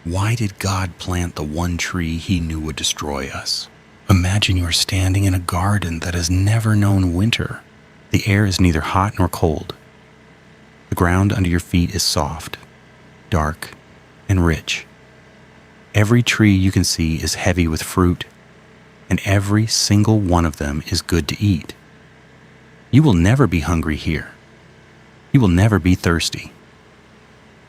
Why did God plant the one tree he knew would destroy us? Imagine you are standing in a garden that has never known winter. The air is neither hot nor cold. The ground under your feet is soft, dark, and rich. Every tree you can see is heavy with fruit, and every single one of them is good to eat. You will never be hungry here. You will never be thirsty.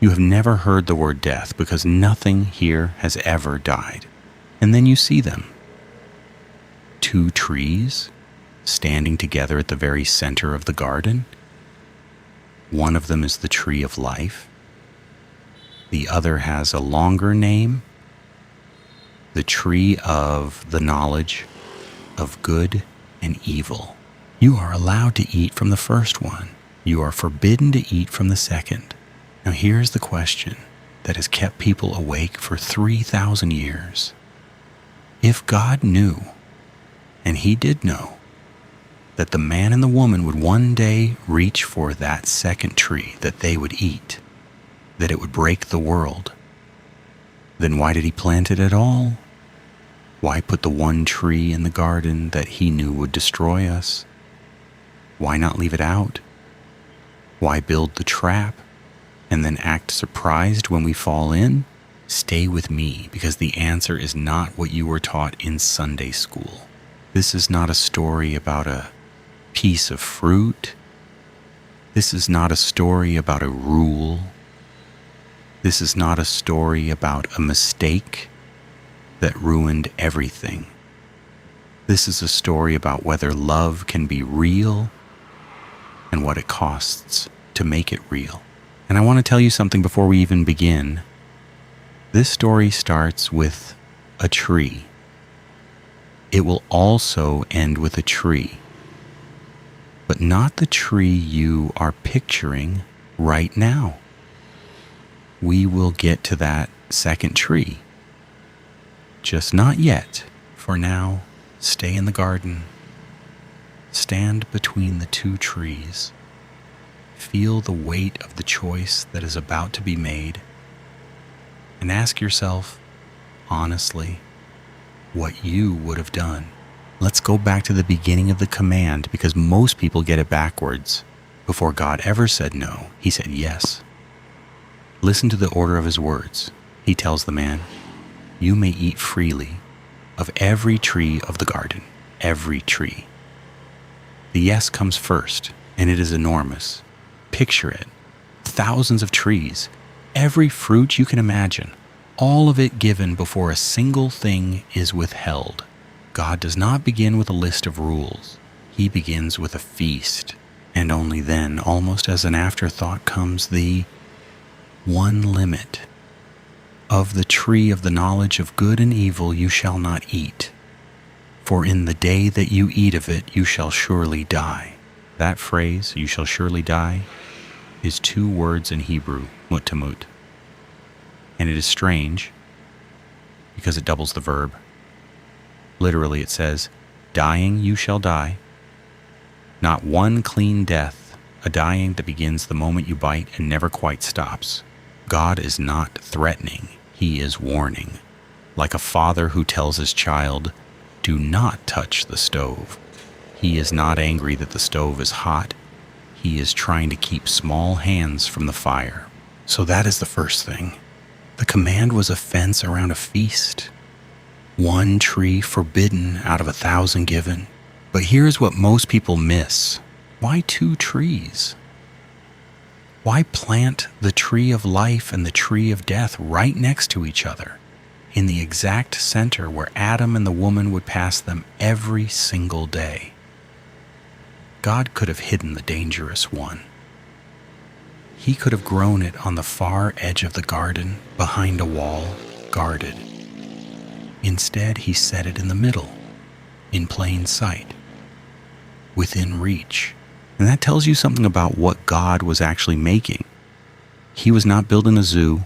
You have never heard the word death because nothing here has ever died. And then you see them. Two trees standing together at the very center of the garden. One of them is the tree of life. The other has a longer name, the tree of the knowledge of good and evil. You are allowed to eat from the first one. You are forbidden to eat from the second. Now here's the question that has kept people awake for 3,000 years. If God knew, and he did know, that the man and the woman would one day reach for that second tree that they would eat, that it would break the world, then why did he plant it at all? Why put the one tree in the garden that he knew would destroy us? Why not leave it out? Why build the trap and then act surprised when we fall in? Stay with me, because the answer is not what you were taught in Sunday school. This is not a story about a piece of fruit. This is not a story about a rule. This is not a story about a mistake that ruined everything. This is a story about whether love can be real and what it costs to make it real. And I want to tell you something before we even begin. This story starts with a tree. It will also end with a tree, but not the tree you are picturing right now. We will get to that second tree. Just not yet. For now, stay in the garden. Stand between the two trees. Feel the weight of the choice that is about to be made. And ask yourself, honestly, what you would have done. Let's go back to the beginning of the command, because most people get it backwards. Before God ever said no, he said yes. Listen to the order of his words. He tells the man, "You may eat freely of every tree of the garden," every tree. The yes comes first, and it is enormous. Picture it. Thousands of trees, every fruit you can imagine, all of it given before a single thing is withheld. God does not begin with a list of rules. He begins with a feast. And only then, almost as an afterthought, comes the one limit. Of the tree of the knowledge of good and evil you shall not eat, for in the day that you eat of it you shall surely die. That phrase, "you shall surely die," is two words in Hebrew, mutamut. And it is strange because it doubles the verb. Literally it says, "Dying you shall die." Not one clean death, a dying that begins the moment you bite and never quite stops. God is not threatening, he is warning. Like a father who tells his child, "Do not touch the stove." He is not angry that the stove is hot. He is trying to keep small hands from the fire. So that is the first thing. The command was a fence around a feast. One tree forbidden out of 1,000 given. But here's what most people miss. Why two trees? Why plant the tree of life and the tree of death right next to each other, in the exact center where Adam and the woman would pass them every single day? God could have hidden the dangerous one. He could have grown it on the far edge of the garden, behind a wall, guarded. Instead, he set it in the middle, in plain sight, within reach. And that tells you something about what God was actually making. He was not building a zoo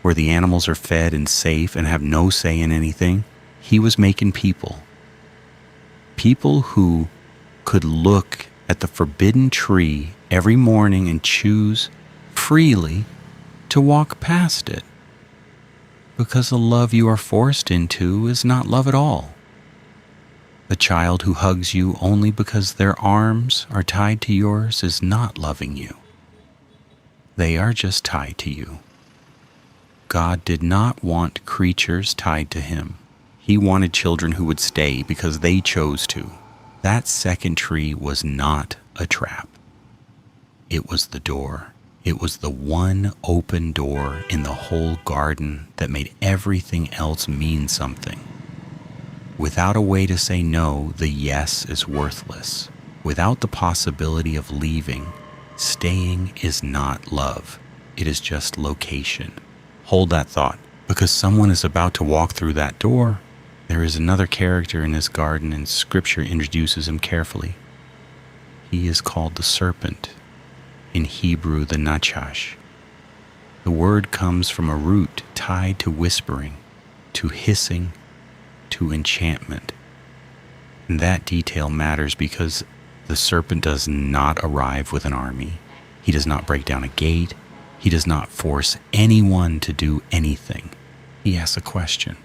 where the animals are fed and safe and have no say in anything. He was making people. People who could look at the forbidden tree every morning and choose freely to walk past it. because the love you are forced into is not love at all. The child who hugs you only because their arms are tied to yours is not loving you. They are just tied to you. God did not want creatures tied to him. He wanted children who would stay because they chose to. That second tree was not a trap. It was the door. It was the one open door in the whole garden that made everything else mean something. Without a way to say no, the yes is worthless. Without the possibility of leaving, staying is not love. It is just location. Hold that thought, because someone is about to walk through that door. There is another character in this garden, and Scripture introduces him carefully. He is called the serpent, in Hebrew the nachash. The word comes from a root tied to whispering, to hissing, to enchantment. And that detail matters because the serpent does not arrive with an army. He does not break down a gate. He does not force anyone to do anything. He asks a question.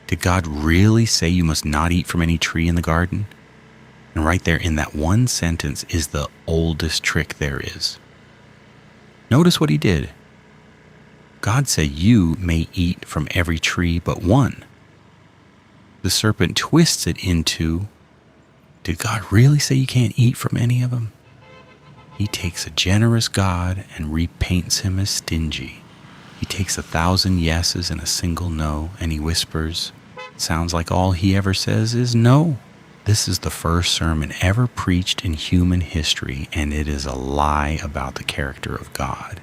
Did God really say you must not eat from any tree in the garden? And right there in that one sentence is the oldest trick there is. Notice what he did. God said you may eat from every tree but one. The serpent twists it into, did God really say you can't eat from any of them? He takes a generous God and repaints him as stingy. He takes 1,000 yeses and a single no, and he whispers, sounds like all he ever says is no. This is the first sermon ever preached in human history, and it is a lie about the character of God.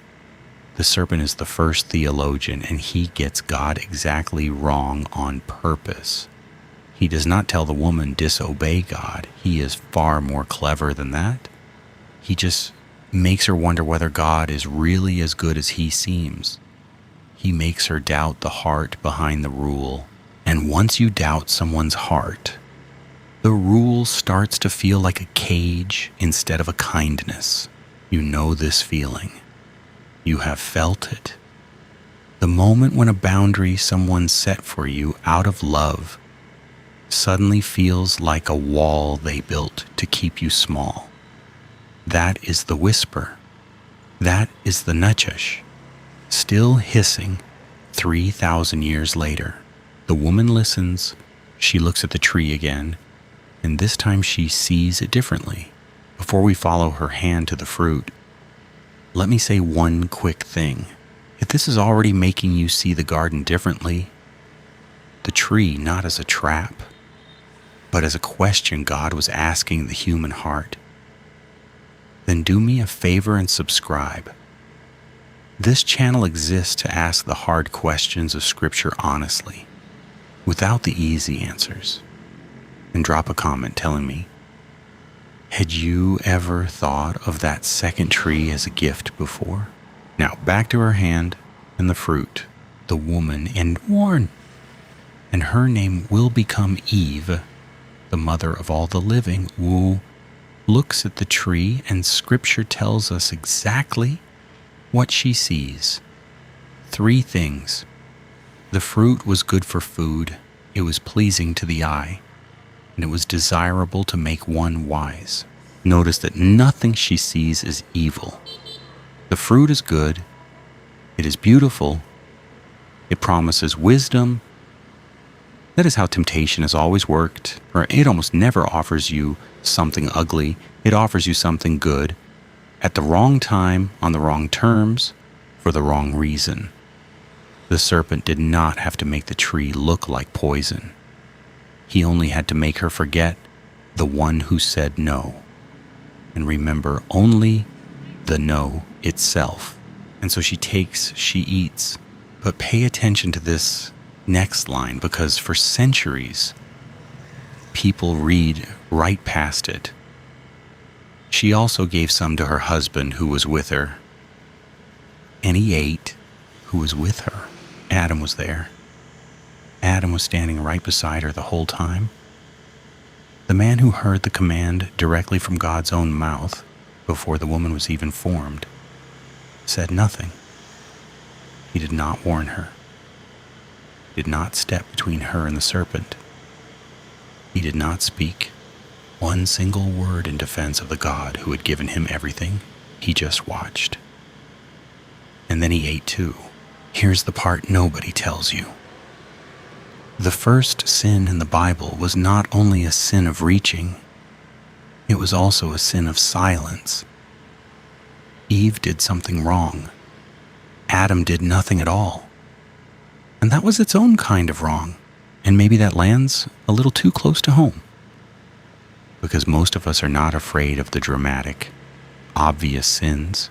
The serpent is the first theologian, and he gets God exactly wrong on purpose. He does not tell the woman, disobey God. He is far more clever than that. He just makes her wonder whether God is really as good as he seems. He makes her doubt the heart behind the rule. And once you doubt someone's heart, the rule starts to feel like a cage instead of a kindness. You know this feeling. You have felt it. The moment when a boundary someone set for you out of love suddenly feels like a wall they built to keep you small. That is the whisper. That is the nachash, still hissing 3,000 years later. The woman listens. She looks at the tree again, and this time she sees it differently. Before we follow her hand to the fruit, let me say one quick thing. If this is already making you see the garden differently, the tree not as a trap, but as a question God was asking the human heart, then do me a favor and subscribe. This channel exists to ask the hard questions of Scripture honestly, without the easy answers. And drop a comment telling me, had you ever thought of that second tree as a gift before? Now back to her hand and the fruit, the woman, and warn. And her name will become Eve, the mother of all the living, who looks at the tree, and Scripture tells us exactly what she sees. 3 things. The fruit was good for food, it was pleasing to the eye, and it was desirable to make one wise. Notice that nothing she sees is evil. The fruit is good, it is beautiful, it promises wisdom. That is how temptation has always worked, or it almost never offers you something ugly. It offers you something good, at the wrong time, on the wrong terms, for the wrong reason. The serpent did not have to make the tree look like poison. He only had to make her forget the one who said no, and remember only the no itself. And so she eats. But pay attention to this next line, because for centuries, people read right past it. She also gave some to her husband who was with her, and he ate who was with her. Adam was there. Adam was standing right beside her the whole time. The man who heard the command directly from God's own mouth before the woman was even formed said nothing. He did not warn her. did not step between her and the serpent. He did not speak one single word in defense of the God who had given him everything. He just watched. And then he ate too. Here's the part nobody tells you. The first sin in the Bible was not only a sin of reaching, it was also a sin of silence. Eve did something wrong. Adam did nothing at all. And that was its own kind of wrong. And maybe that lands a little too close to home. Because most of us are not afraid of the dramatic, obvious sins.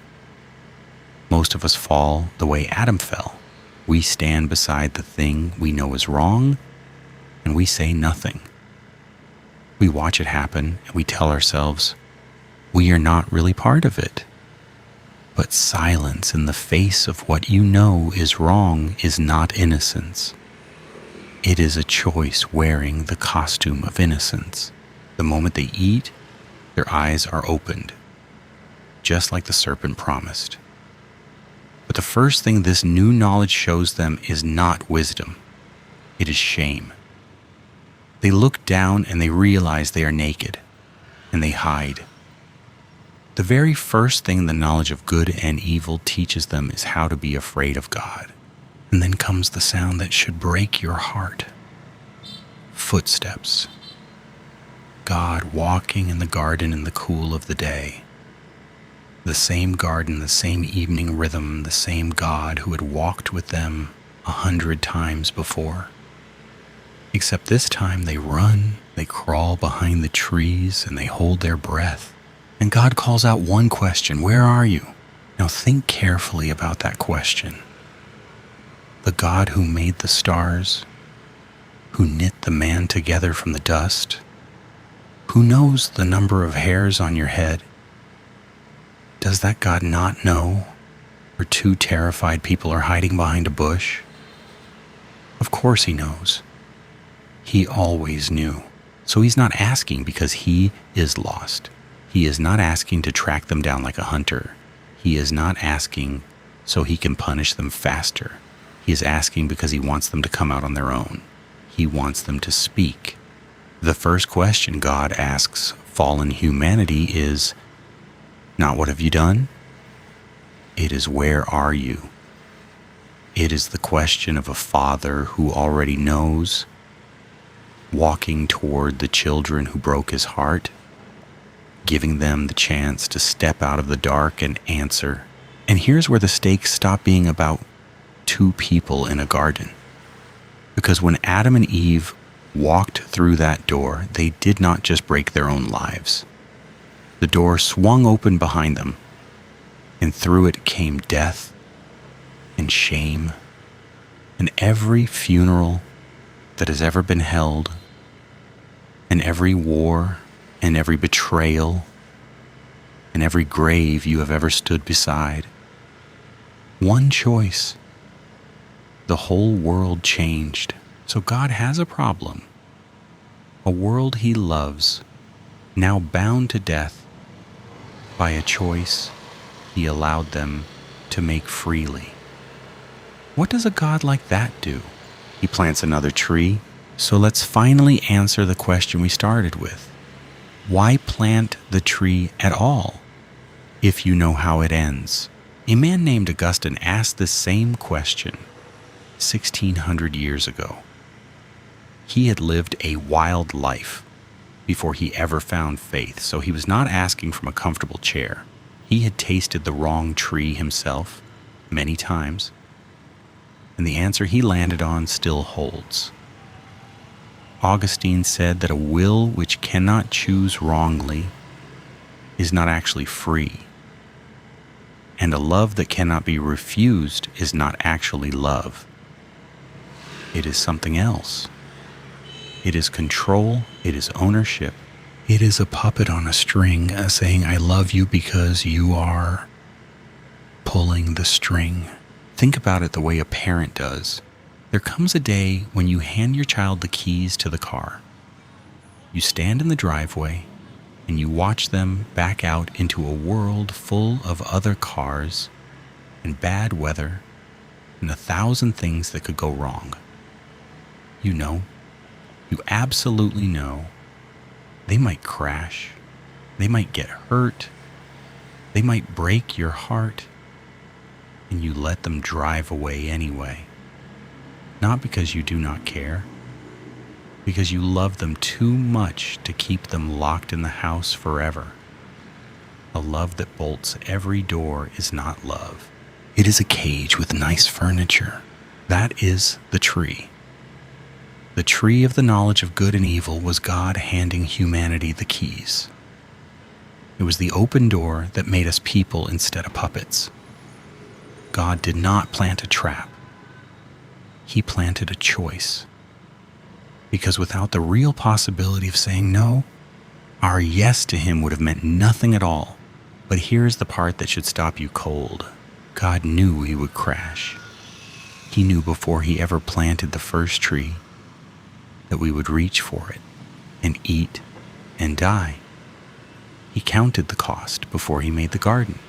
Most of us fall the way Adam fell. We stand beside the thing we know is wrong, and we say nothing. We watch it happen, and we tell ourselves, we are not really part of it. But silence in the face of what you know is wrong is not innocence. It is a choice wearing the costume of innocence. The moment they eat, their eyes are opened, just like the serpent promised. But the first thing this new knowledge shows them is not wisdom. It is shame. They look down and they realize they are naked, and they hide. The very first thing the knowledge of good and evil teaches them is how to be afraid of God. And then comes the sound that should break your heart. Footsteps. God walking in the garden in the cool of the day. The same garden, the same evening rhythm, the same God who had walked with them 100 times before. Except this time they run, they crawl behind the trees, and they hold their breath. And God calls out one question, where are you? Now think carefully about that question. The God who made the stars, who knit the man together from the dust, who knows the number of hairs on your head, does that God not know? Or two terrified people are hiding behind a bush? Of course he knows. He always knew. So he's not asking because he is lost. He is not asking to track them down like a hunter. He is not asking so he can punish them faster. He is asking because he wants them to come out on their own. He wants them to speak. The first question God asks fallen humanity is not what have you done? It is where are you? It is the question of a father who already knows, walking toward the children who broke his heart, giving them the chance to step out of the dark and answer. And here's where the stakes stop being about two people in a garden. Because when Adam and Eve walked through that door, they did not just break their own lives. The door swung open behind them, and through it came death and shame and every funeral that has ever been held, and every war and every betrayal and every grave you have ever stood beside. One choice. The whole world changed. So God has a problem. A world he loves, now bound to death by a choice he allowed them to make freely. What does a God like that do? He plants another tree. So let's finally answer the question we started with. Why plant the tree at all if you know how it ends? A man named Augustine asked this same question 1,600 years ago. He had lived a wild life before he ever found faith, so he was not asking from a comfortable chair. He had tasted the wrong tree himself many times, and the answer he landed on still holds. Augustine said that a will which cannot choose wrongly is not actually free, and a love that cannot be refused is not actually love. It is something else. It is control, it is ownership, it is a puppet on a string saying, I love you because you are pulling the string. Think about it the way a parent does. There comes a day when you hand your child the keys to the car. You stand in the driveway and you watch them back out into a world full of other cars and bad weather and 1,000 things that could go wrong. You know, you absolutely know they might crash, they might get hurt, they might break your heart, and you let them drive away anyway. Not because you do not care, because you love them too much to keep them locked in the house forever. A love that bolts every door is not love. It is a cage with nice furniture. That is the tree. The tree of the knowledge of good and evil was God handing humanity the keys. It was the open door that made us people instead of puppets. God did not plant a trap. He planted a choice. Because without the real possibility of saying no, our yes to him would have meant nothing at all. But here's the part that should stop you cold. God knew we would crash. He knew before he ever planted the first tree that we would reach for it and eat and die. He counted the cost before he made the garden.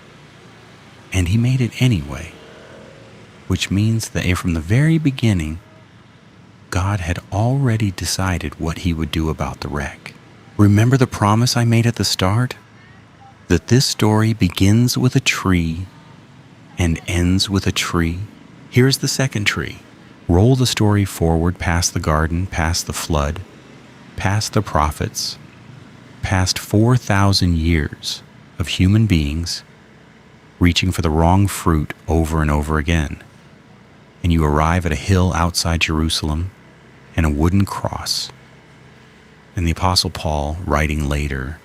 And he made it anyway, which means that from the very beginning, God had already decided what he would do about the wreck. Remember the promise I made at the start? That this story begins with a tree and ends with a tree? Here's the second tree. Roll the story forward past the garden, past the flood, past the prophets, past 4,000 years of human beings reaching for the wrong fruit over and over again. And you arrive at a hill outside Jerusalem and a wooden cross. And the Apostle Paul, writing later,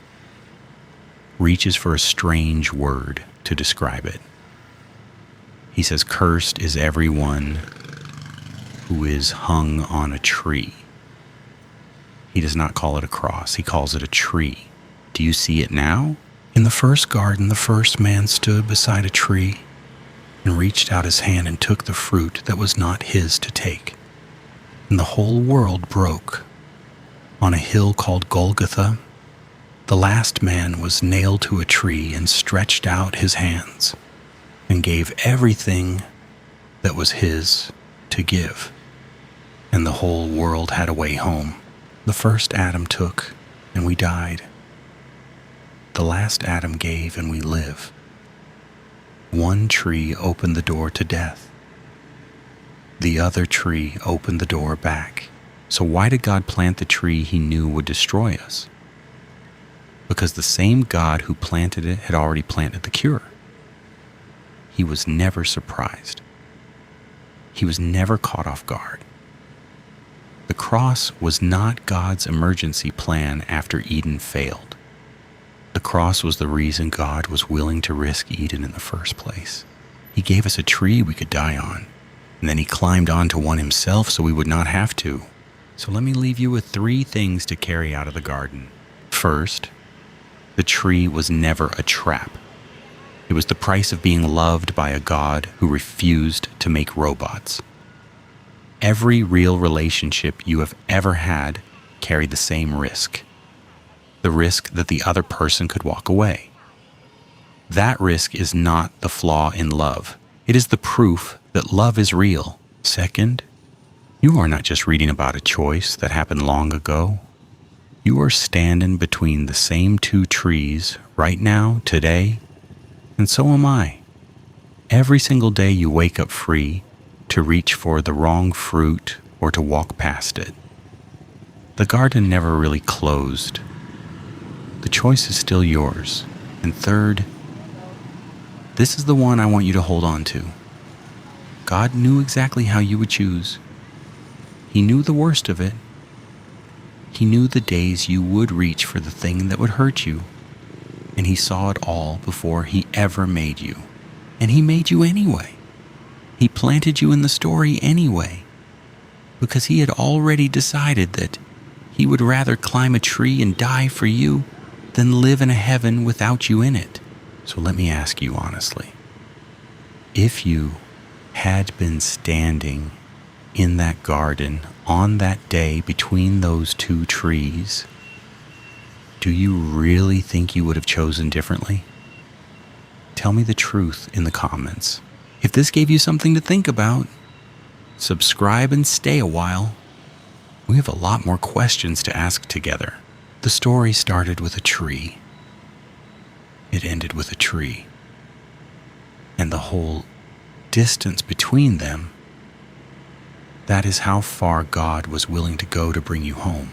reaches for a strange word to describe it. He says, "Cursed is everyone who is hung on a tree." He does not call it a cross. He calls it a tree. Do you see it now? In the first garden, the first man stood beside a tree and reached out his hand and took the fruit that was not his to take. And the whole world broke. On a hill called Golgotha, the last man was nailed to a tree and stretched out his hands and gave everything that was his to give. And the whole world had a way home. The first Adam took, and we died. The last Adam gave, and we live. One tree opened the door to death. The other tree opened the door back. So why did God plant the tree he knew would destroy us? Because the same God who planted it had already planted the cure. He was never surprised. He was never caught off guard. The cross was not God's emergency plan after Eden failed. The cross was the reason God was willing to risk Eden in the first place. He gave us a tree we could die on, and then he climbed onto one himself so we would not have to. So let me leave you with 3 things to carry out of the garden. First, the tree was never a trap. It was the price of being loved by a God who refused to make robots. Every real relationship you have ever had carried the same risk. The risk that the other person could walk away. That risk is not the flaw in love. It is the proof that love is real. Second, you are not just reading about a choice that happened long ago. You are standing between the same 2 trees right now, today, and so am I. Every single day you wake up free to reach for the wrong fruit or to walk past it. The garden never really closed. The choice is still yours. And third, this is the one I want you to hold on to. God knew exactly how you would choose. He knew the worst of it. He knew the days you would reach for the thing that would hurt you. And he saw it all before he ever made you. And he made you anyway. He planted you in the story anyway. Because he had already decided that he would rather climb a tree and die for you than live in a heaven without you in it. So let me ask you honestly. If you had been standing in that garden on that day between those 2 trees, do you really think you would have chosen differently? Tell me the truth in the comments. If this gave you something to think about, subscribe and stay a while. We have a lot more questions to ask together. The story started with a tree. It ended with a tree. And the whole distance between them, that is how far God was willing to go to bring you home.